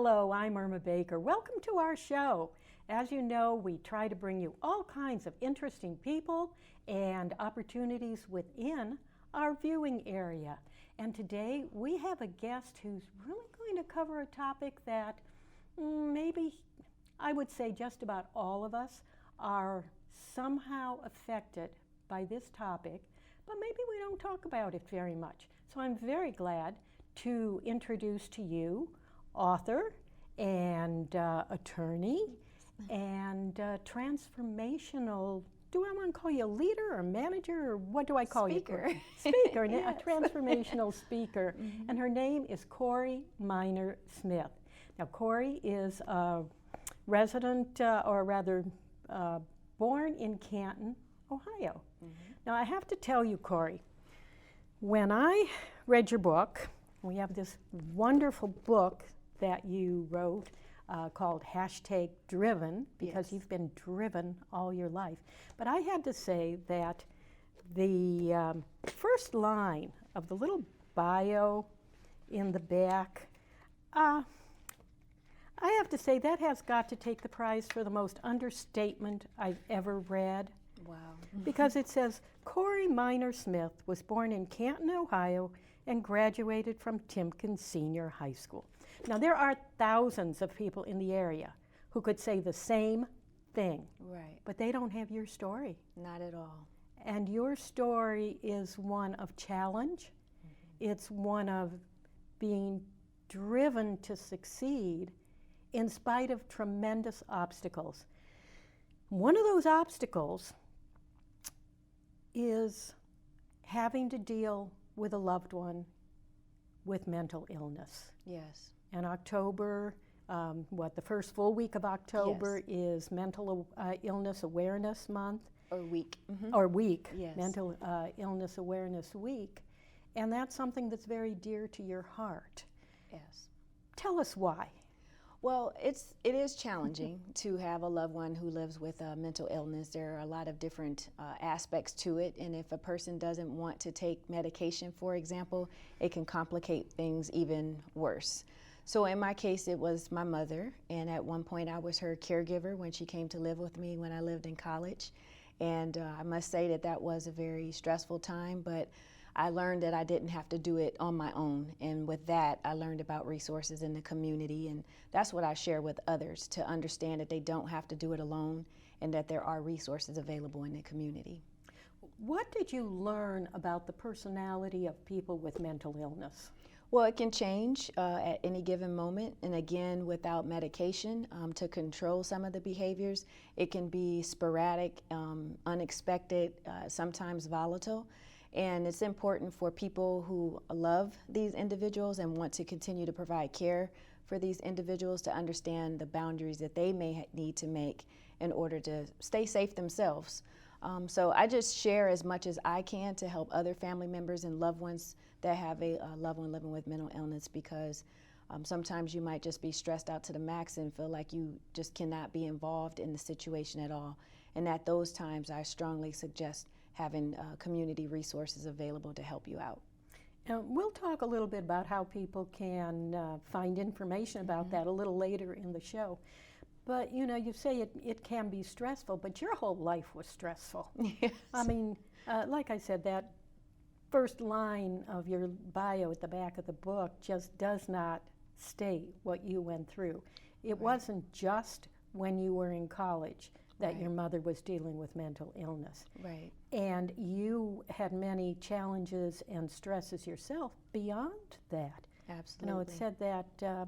Hello, I'm Irma Baker. Welcome to our show. As you know, we try to bring you all kinds of interesting people and opportunities within our viewing area. And today we have a guest who's really going to cover a topic that maybe I would say just about all of us are somehow affected by this topic, but maybe we don't talk about it very much. So I'm very glad to introduce to you author and attorney and transformational, do I want to call you a leader or manager, or what do I call Speaker. you? Speaker. Yes. A transformational speaker. Mm-hmm. And her name is Corey Minor Smith. Now Corey is a resident, or rather born in Canton, Ohio. Mm-hmm. Now I have to tell you, Corey, when I read your book, we have this wonderful book that you wrote called #Driven, because Yes. you've been driven all your life. But I had to say that the first line of the little bio in the back, I have to say that has got to take the prize for the most understatement I've ever read. Wow. Because it says, Corey Minor Smith was born in Canton, Ohio, and graduated from Timpkins Senior High School. Now, there are thousands of people in the area who could say the same thing. Right. But they don't have your story. Not at all. And your story is one of challenge. Mm-hmm. It's one of being driven to succeed in spite of tremendous obstacles. One of those obstacles is having to deal with a loved one with mental illness. Yes. And October, the first full week of October is Mental Illness Awareness Month. Or week. Mm-hmm. Or week, yes. Mental Illness Awareness Week. And that's something that's very dear to your heart. Yes. Tell us why. Well, it is challenging to have a loved one who lives with a mental illness. There are a lot of different aspects to it, and if a person doesn't want to take medication, for example, it can complicate things even worse. So in my case, it was my mother, and at one point I was her caregiver when she came to live with me when I lived in college. And I must say that was a very stressful time, but I learned that I didn't have to do it on my own. And with that, I learned about resources in the community. And that's what I share with others, to understand that they don't have to do it alone and that there are resources available in the community. What did you learn about the personality of people with mental illness? Well, it can change at any given moment. And again, without medication to control some of the behaviors, it can be sporadic, unexpected, sometimes volatile. And it's important for people who love these individuals and want to continue to provide care for these individuals to understand the boundaries that they may need to make in order to stay safe themselves. So I just share as much as I can to help other family members and loved ones that have a loved one living with mental illness, because sometimes you might just be stressed out to the max and feel like you just cannot be involved in the situation at all. And at those times, I strongly suggest having community resources available to help you out. We'll talk a little bit about how people can find information about that a little later in the show. But you know, you say it can be stressful, but your whole life was stressful. Yes. I mean, like I said, that first line of your bio at the back of the book just does not state what you went through. It wasn't just when you were in college that your mother was dealing with mental illness. Right. And you had many challenges and stresses yourself beyond that. Absolutely. You know, it said that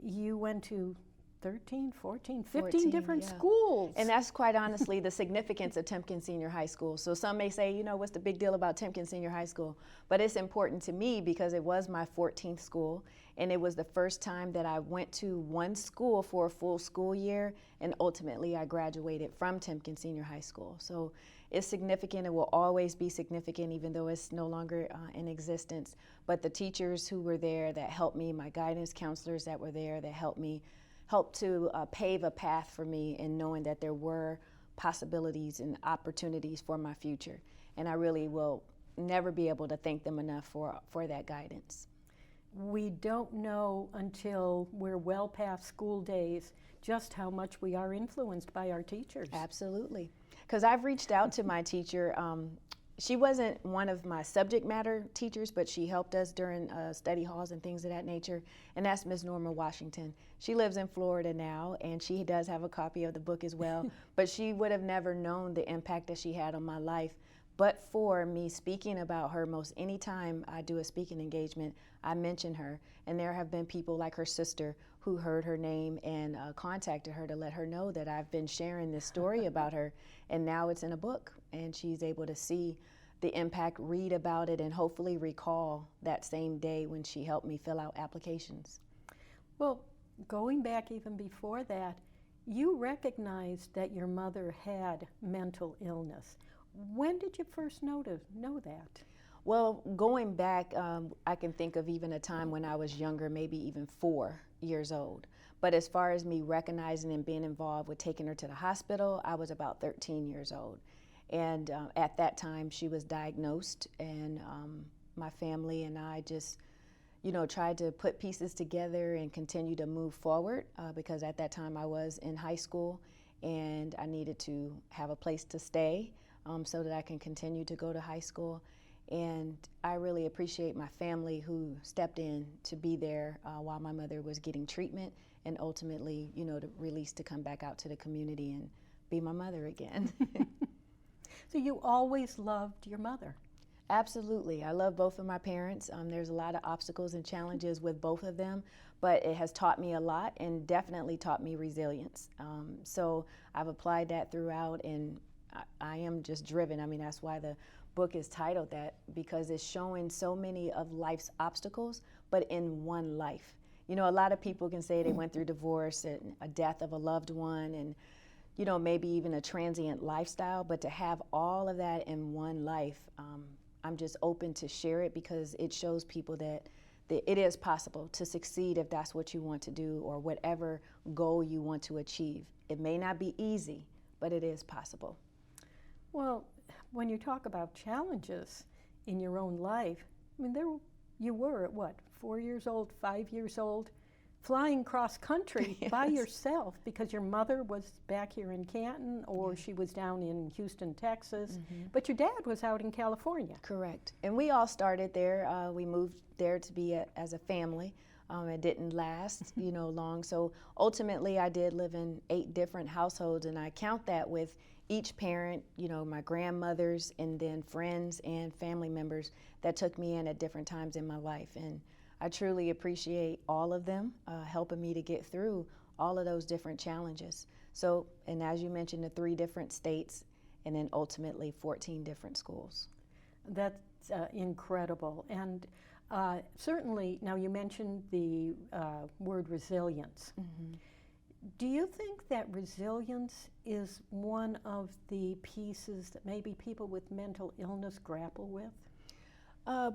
you went to 13, 14, 15 different schools. And that's quite honestly the significance of Timpkins Senior High School. So some may say, you know, what's the big deal about Timpkins Senior High School? But it's important to me because it was my 14th school, and it was the first time that I went to one school for a full school year, and ultimately I graduated from Timpkins Senior High School. So it's significant. It will always be significant, even though it's no longer in existence. But the teachers who were there that helped me, my guidance counselors that were there that helped to pave a path for me in knowing that there were possibilities and opportunities for my future. And I really will never be able to thank them enough for that guidance. we don't know until we're well past school days just how much we are influenced by our teachers. Absolutely. Because I've reached out to my teacher. She wasn't one of my subject matter teachers, but she helped us during study halls and things of that nature, and that's Miss Norma Washington. She lives in Florida now, and she does have a copy of the book as well, but she would have never known the impact that she had on my life. But for me speaking about her, most any time I do a speaking engagement, I mention her, and there have been people like her sister who heard her name and contacted her to let her know that I've been sharing this story about her, and now it's in a book, and she's able to see the impact, read about it, and hopefully recall that same day when she helped me fill out applications. Well, going back even before that, you recognized that your mother had mental illness. When did you first know that? Well, going back, I can think of even a time when I was younger, maybe even 4 years old. But as far as me recognizing and being involved with taking her to the hospital, I was about 13 years old. And at that time, she was diagnosed, and my family and I just, tried to put pieces together and continue to move forward because at that time I was in high school and I needed to have a place to stay so that I can continue to go to high school. And I really appreciate my family who stepped in to be there while my mother was getting treatment and ultimately, to release to come back out to the community and be my mother again. So you always loved your mother? Absolutely. I love both of my parents. There's a lot of obstacles and challenges with both of them, but it has taught me a lot and definitely taught me resilience. So I've applied that throughout, and I am just driven. I mean, that's why the book is titled that, because it's showing so many of life's obstacles, but in one life. A lot of people can say they went through divorce and a death of a loved one and maybe even a transient lifestyle, but to have all of that in one life, I'm just open to share it because it shows people that it is possible to succeed if that's what you want to do or whatever goal you want to achieve. It may not be easy, but it is possible. Well, when you talk about challenges in your own life, I mean, you were at what, 4 years old, 5 years old, flying cross country Yes. by yourself because your mother was back here in Canton or she was down in Houston, Texas, but your dad was out in California. Correct. And we all started there. We moved there to be as a family. It didn't last, long. So ultimately, I did live in 8 different households, and I count that with each parent, my grandmothers, and then friends and family members that took me in at different times in my life. And I truly appreciate all of them helping me to get through all of those different challenges. So, and as you mentioned, the 3 different states, and then ultimately 14 different schools. That's incredible. And certainly, now you mentioned the word resilience. Do you think that resilience is one of the pieces that maybe people with mental illness grapple with?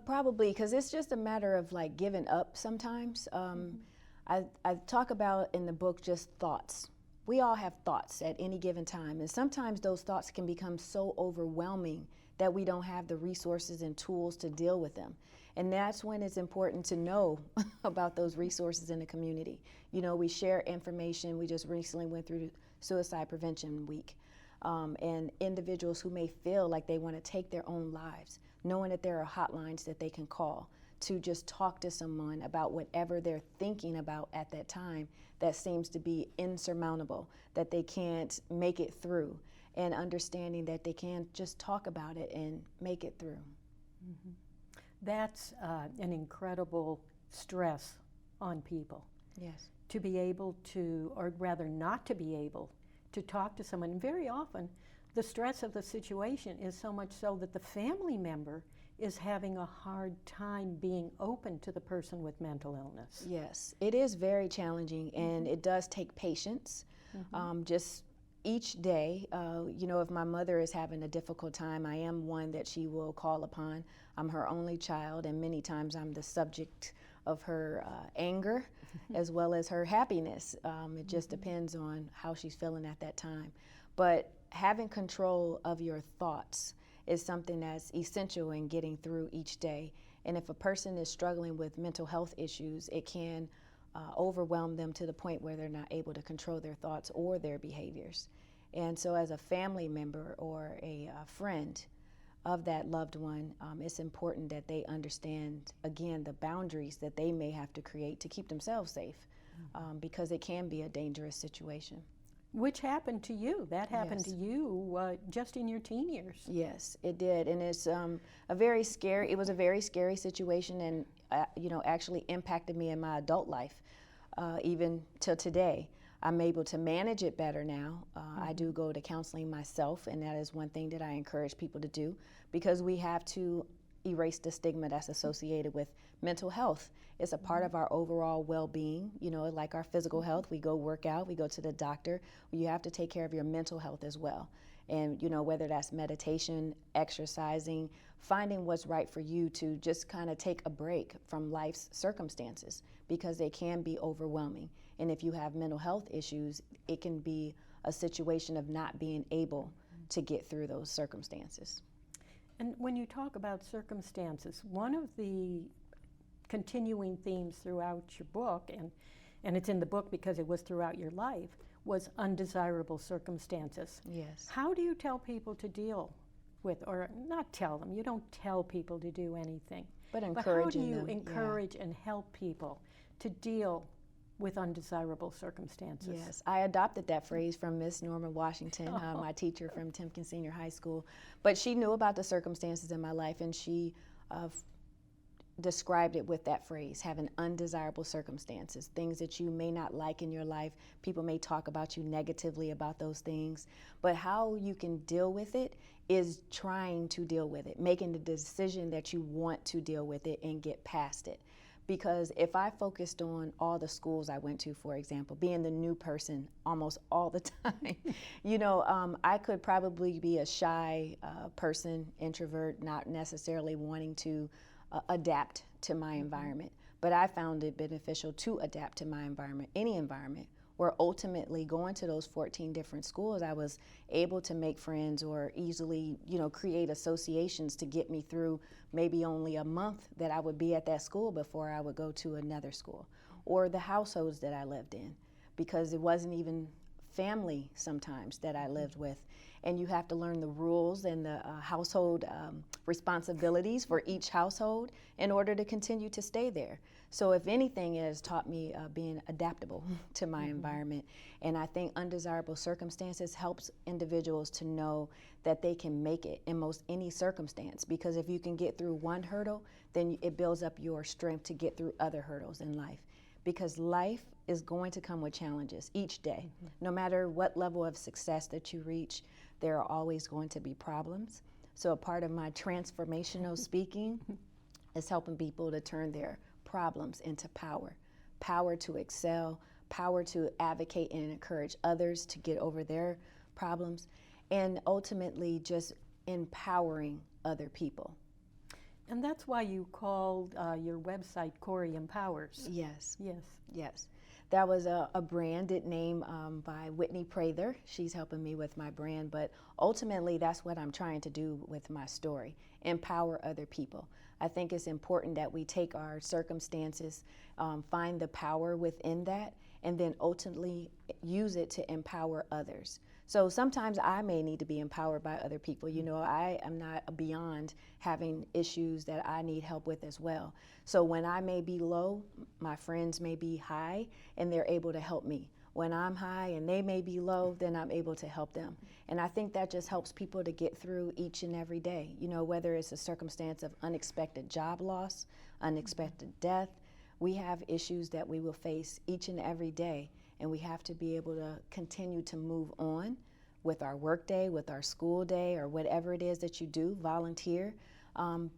Probably, because it's just a matter of like giving up sometimes. I talk about in the book just thoughts. We all have thoughts at any given time, and sometimes those thoughts can become so overwhelming that we don't have the resources and tools to deal with them. And that's when it's important to know about those resources in the community. We share information. We just recently went through Suicide Prevention Week. And individuals who may feel like they want to take their own lives, knowing that there are hotlines that they can call to just talk to someone about whatever they're thinking about at that time that seems to be insurmountable, that they can't make it through, and understanding that they can just talk about it and make it through. That's an incredible stress on people. Yes. To be able to, or rather not to be able to talk to someone. And very often, the stress of the situation is so much so that the family member is having a hard time being open to the person with mental illness. Yes, it is very challenging, and it does take patience. Just each day, if my mother is having a difficult time, I am one that she will call upon. I'm her only child, and many times I'm the subject of her anger as well as her happiness. It just depends on how she's feeling at that time. But having control of your thoughts is something that's essential in getting through each day. And if a person is struggling with mental health issues, it can overwhelm them to the point where they're not able to control their thoughts or their behaviors. And so as a family member or a friend of that loved one, it's important that they understand, again, the boundaries that they may have to create to keep themselves safe, because it can be a dangerous situation. Which happened to you. That happened to you just in your teen years. Yes, it did, and it's it was a very scary situation, and actually impacted me in my adult life, even till today. I'm able to manage it better now. I do go to counseling myself, and that is one thing that I encourage people to do, because we have to erase the stigma that's associated with mental health. It's a part of our overall well-being, like our physical health. We go work out, we go to the doctor. You have to take care of your mental health as well. And whether that's meditation, exercising, finding what's right for you to just kind of take a break from life's circumstances, because they can be overwhelming. And if you have mental health issues, it can be a situation of not being able to get through those circumstances. And when you talk about circumstances, one of the continuing themes throughout your book, and it's in the book because it was throughout your life, was undesirable circumstances. Yes. How do you tell people to deal with, or not tell them, you don't tell people to do anything, but how do you encourage and help people to deal with undesirable circumstances? Yes, I adopted that phrase from Miss Norma Washington, my teacher from Timpkins Senior High School. But she knew about the circumstances in my life, and she described it with that phrase, having undesirable circumstances, things that you may not like in your life. People may talk about you negatively about those things, but how you can deal with it is trying to deal with it, making the decision that you want to deal with it and get past it. Because if I focused on all the schools I went to, for example, being the new person almost all the time, I could probably be a shy person, introvert, not necessarily wanting to adapt to my environment. But I found it beneficial to adapt to my environment, any environment, where ultimately going to those 14 different schools, I was able to make friends or easily, create associations to get me through maybe only a month that I would be at that school before I would go to another school, or the households that I lived in, because it wasn't even family sometimes that I lived with. And you have to learn the rules and the household responsibilities for each household in order to continue to stay there. So if anything, it has taught me being adaptable to my environment. And I think undesirable circumstances helps individuals to know that they can make it in most any circumstance, because if you can get through one hurdle, then it builds up your strength to get through other hurdles in life. Because life is going to come with challenges each day. No matter what level of success that you reach, there are always going to be problems. So a part of my transformational speaking is helping people to turn their problems into power. Power to excel, power to advocate and encourage others to get over their problems, and ultimately just empowering other people. And that's why you called your website Corey Empowers. Yes. Yes. Yes. That was a branded name by Whitney Prather. She's helping me with my brand, but ultimately that's what I'm trying to do with my story, empower other people. I think it's important that we take our circumstances, find the power within that, and then ultimately use it to empower others. So sometimes I may need to be empowered by other people. I am not beyond having issues that I need help with as well. So when I may be low, my friends may be high, and they're able to help me. When I'm high and they may be low, then I'm able to help them. And I think that just helps people to get through each and every day, whether it's a circumstance of unexpected job loss, unexpected death. We have issues that we will face each and every day, and we have to be able to continue to move on with our work day, with our school day, or whatever it is that you do, volunteer,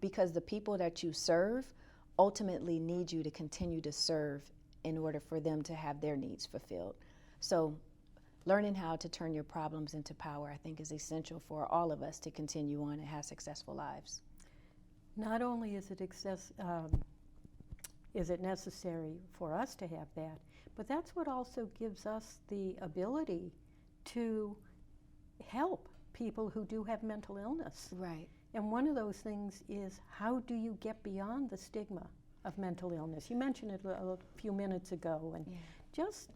because the people that you serve ultimately need you to continue to serve in order for them to have their needs fulfilled. So learning how to turn your problems into power, I think, is essential for all of us to continue on and have successful lives. Not only is it necessary for us to have that, but that's what also gives us the ability to help people who do have mental illness. Right. And one of those things is, how do you get beyond the stigma of mental illness? You mentioned it a few minutes ago, and just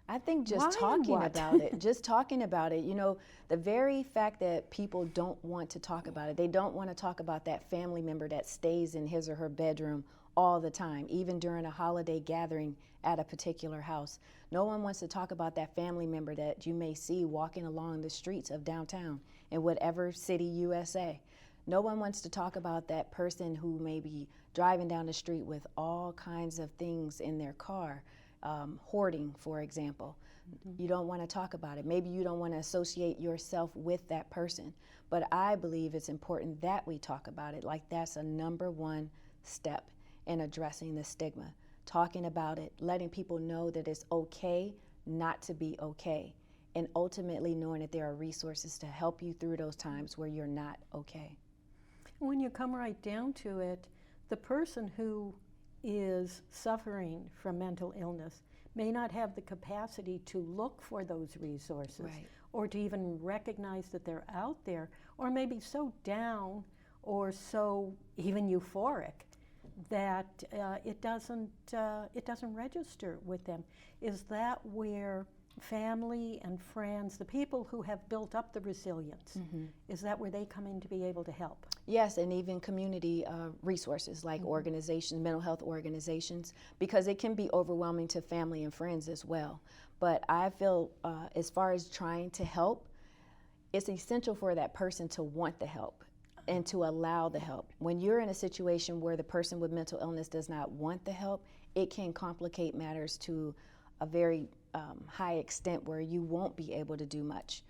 I think just why and talking what? about it, just talking about it, you know, the very fact that people don't want to talk about it, they don't want to talk about that family member that stays in his or her bedroom all the time, even during a holiday gathering at a particular house. No one wants to talk about that family member that you may see walking along the streets of downtown in whatever city, USA. No one wants to talk about that person who may be driving down the street with all kinds of things in their car. Hoarding, for example. You don't want to talk about it. Maybe you don't want to associate yourself with that person. But I believe it's important that we talk about it. Like, that's a number one step in addressing the stigma. Talking about it, letting people know that it's okay not to be okay, and ultimately knowing that there are resources to help you through those times where you're not okay. When you come right down to it, the person who is suffering from mental illness may not have the capacity to look for those resources, Right. or to even recognize that they're out there, or maybe so down or so even euphoric that it doesn't register with them. Is that where family and friends, the people who have built up the resilience, is that where they come in to be able to help? Yes, and even community resources like organizations, mental health organizations, because it can be overwhelming to family and friends as well. But I feel as far as trying to help, it's essential for that person to want the help and to allow the help. When you're in a situation where the person with mental illness does not want the help, it can complicate matters to a very high extent where you won't be able to do much.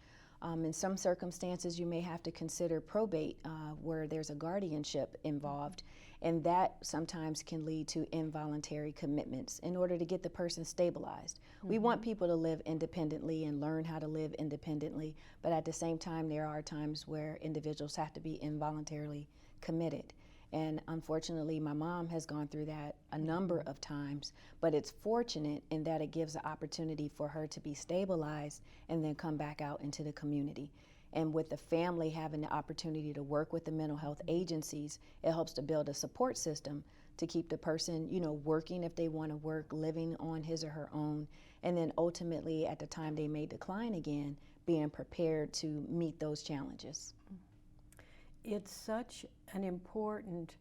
In some circumstances, you may have to consider probate, where there's a guardianship involved, and that sometimes can lead to involuntary commitments in order to get the person stabilized. We want people to live independently and learn how to live independently, but at the same time, there are times where individuals have to be involuntarily committed. And unfortunately, my mom has gone through that a number of times, but it's fortunate in that it gives the opportunity for her to be stabilized and then come back out into the community. And with the family having the opportunity to work with the mental health agencies, it helps to build a support system to keep the person, you know, working if they want to work, living on his or her own, and then ultimately at the time they may decline again, being prepared to meet those challenges. It's such an important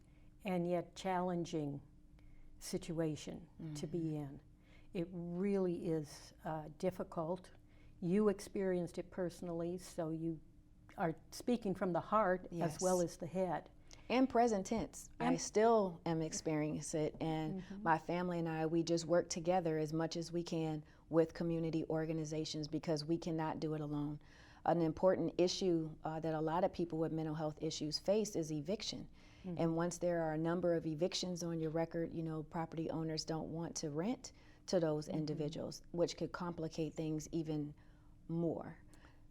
and yet challenging situation to be in. It really is difficult. You experienced it personally, so you are speaking from the heart as well as the head. And present tense. I still am experiencing it, and my family and I, we just work together as much as we can with community organizations because we cannot do it alone. An important issue that a lot of people with mental health issues face is eviction. And once there are a number of evictions on your record, you know, property owners don't want to rent to those individuals, which could complicate things even more.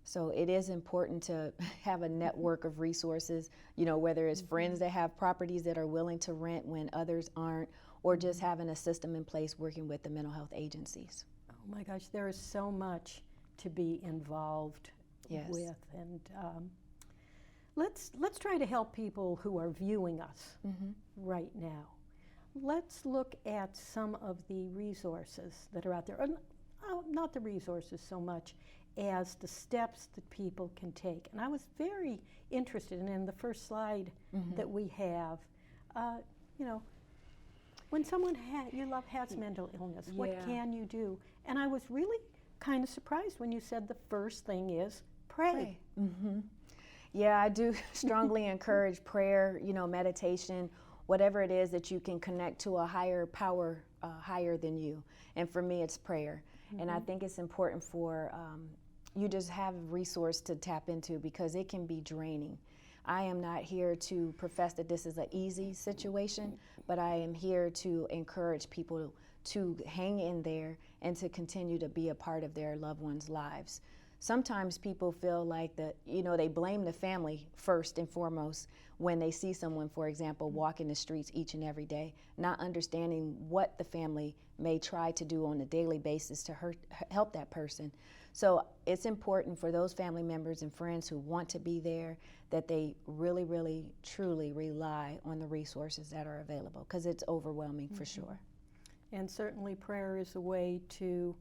So it is important to have a network of resources, you know, whether it's friends that have properties that are willing to rent when others aren't, or just having a system in place working with the mental health agencies. Oh my gosh, there is so much to be involved with, and let's try to help people who are viewing us right now. Let's look at some of the resources that are out there, not the resources so much as the steps that people can take. And I was very interested in the first slide that we have, you know, when someone you love has mental illness, what can you do? And I was really kind of surprised when you said the first thing is pray. Yeah, I do strongly encourage prayer, you know, meditation, whatever it is that you can connect to a higher power, higher than you. And for me, it's prayer. And I think it's important for you just have a resource to tap into because it can be draining. I am not here to profess that this is an easy situation, but I am here to encourage people to hang in there and to continue to be a part of their loved ones' lives. sometimes people feel like they blame the family first and foremost when they see someone, for example, walking the streets each and every day, not understanding what the family may try to do on a daily basis to help that person. So it's important for those family members and friends who want to be there that they really, really, truly rely on the resources that are available, because it's overwhelming for sure. And certainly prayer is a way to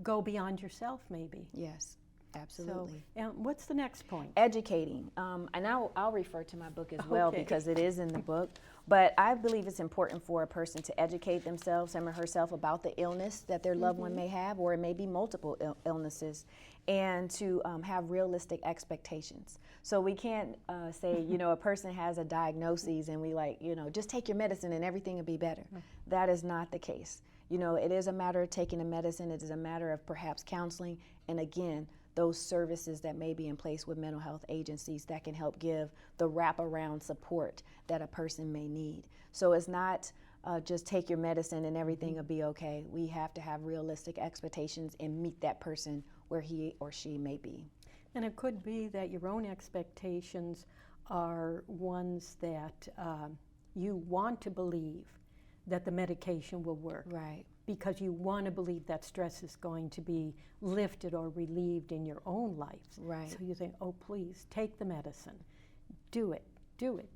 go beyond yourself, maybe. Yes, absolutely. So, what's the next point? Educating. And I'll refer to my book as well because it is in the book. But I believe it's important for a person to educate themselves, him or herself, about the illness that their loved one may have, or it may be multiple illnesses, and to have realistic expectations. So we can't say, a person has a diagnosis and we just take your medicine and everything will be better. That is not the case. It is a matter of taking the medicine. It is a matter of perhaps counseling, and again, those services that may be in place with mental health agencies that can help give the wraparound support that a person may need. So it's not just take your medicine and everything will be okay. We have to have realistic expectations and meet that person where he or she may be. And it could be that your own expectations are ones that you want to believe that the medication will work. Right. Because you want to believe that stress is going to be lifted or relieved in your own life. Right. So you think, oh, please, take the medicine. Do it, do it,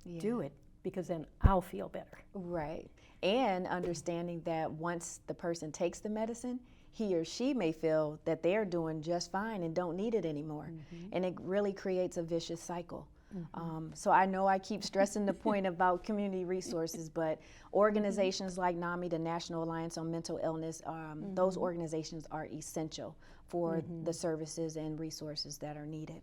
because then I'll feel better. Right. And understanding that once the person takes the medicine, he or she may feel that they're doing just fine and don't need it anymore. And it really creates a vicious cycle. So I know I keep stressing the point about community resources, but organizations like NAMI, the National Alliance on Mental Illness, those organizations are essential for the services and resources that are needed.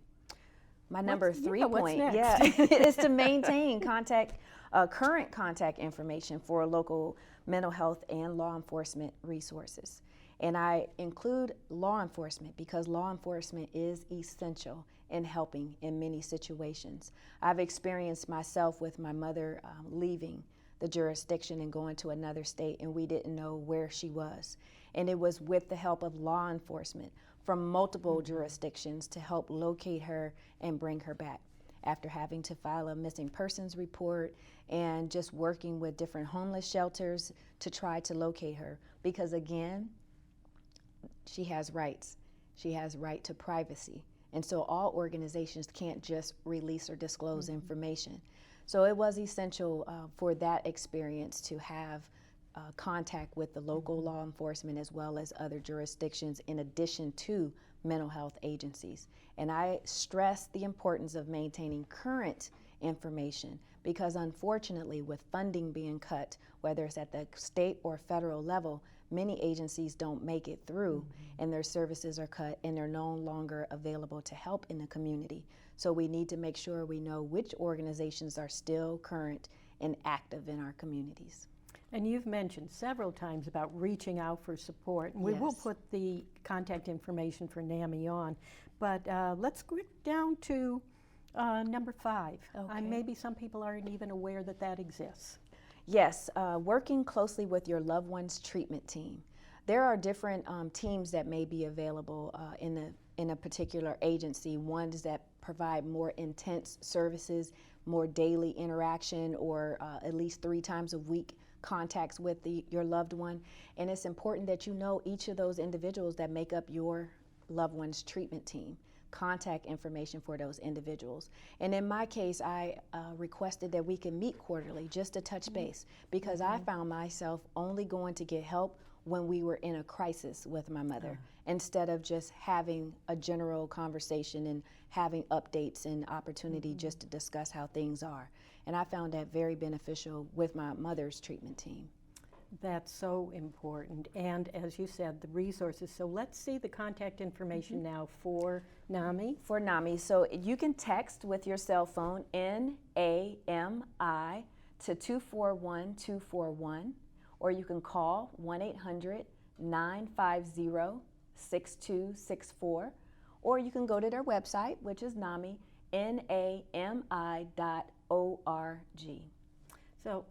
My number 3 point, is to maintain current contact information for local mental health and law enforcement resources. And I include law enforcement because law enforcement is essential in helping in many situations. I've experienced myself with my mother leaving the jurisdiction and going to another state, and we didn't know where she was. And it was with the help of law enforcement from multiple jurisdictions to help locate her and bring her back. After having to file a missing persons report and just working with different homeless shelters to try to locate her, because again, she has rights. She has right to privacy. And so all organizations can't just release or disclose information. So it was essential for that experience to have contact with the local law enforcement as well as other jurisdictions in addition to mental health agencies. And I stress the importance of maintaining current information because unfortunately with funding being cut, whether it's at the state or federal level, many agencies don't make it through and their services are cut and they're no longer available to help in the community. So we need to make sure we know which organizations are still current and active in our communities. And you've mentioned several times about reaching out for support. And we will put the contact information for NAMI on. But let's get down to number 5. Okay. Maybe some people aren't even aware that that exists. Yes, working closely with your loved one's treatment team. There are different teams that may be available in a particular agency, ones that provide more intense services, more daily interaction, or at least 3 times a week contacts with your loved one. And it's important that you know each of those individuals that make up your loved one's treatment team. Contact information for those individuals. And in my case, I requested that we can meet quarterly just to touch base because I found myself only going to get help when we were in a crisis with my mother instead of just having a general conversation and having updates and opportunity just to discuss how things are. And I found that very beneficial with my mother's treatment team. That's so important. And as you said, the resources. So let's see the contact information now for NAMI. For NAMI. So you can text with your cell phone NAMI to 241-241, or you can call 1-800-950-6264, or you can go to their website, which is NAMI, NAMI.org. So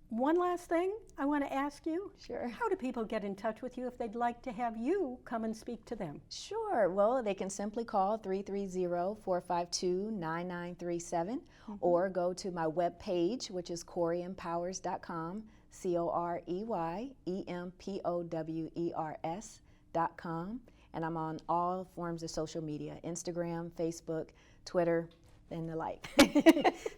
One last thing I want to ask you. Sure. How do people get in touch with you if they'd like to have you come and speak to them? Sure. Well, they can simply call 330-452-9937 or go to my webpage, which is CoreyEmpowers.com, CoreyEmpowers.com. And I'm on all forms of social media, Instagram, Facebook, Twitter, and the like.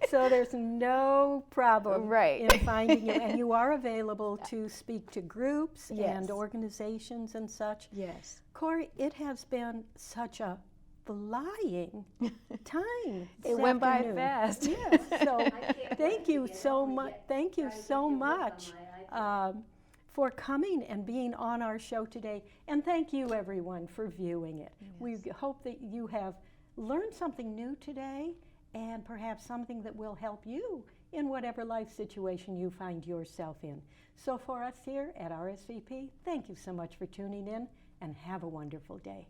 So there's no problem Right. in finding you. And you are available to speak to groups Yes. and organizations and such. Yes. Corey, it has been such a flying time. It went by afternoon. fast. Yes. So thank you so much. Thank you so much for coming and being on our show today. And thank you, everyone, for viewing it. Yes. We hope that you have learned something new today and perhaps something that will help you in whatever life situation you find yourself in. So for us here at RSVP, thank you so much for tuning in and have a wonderful day.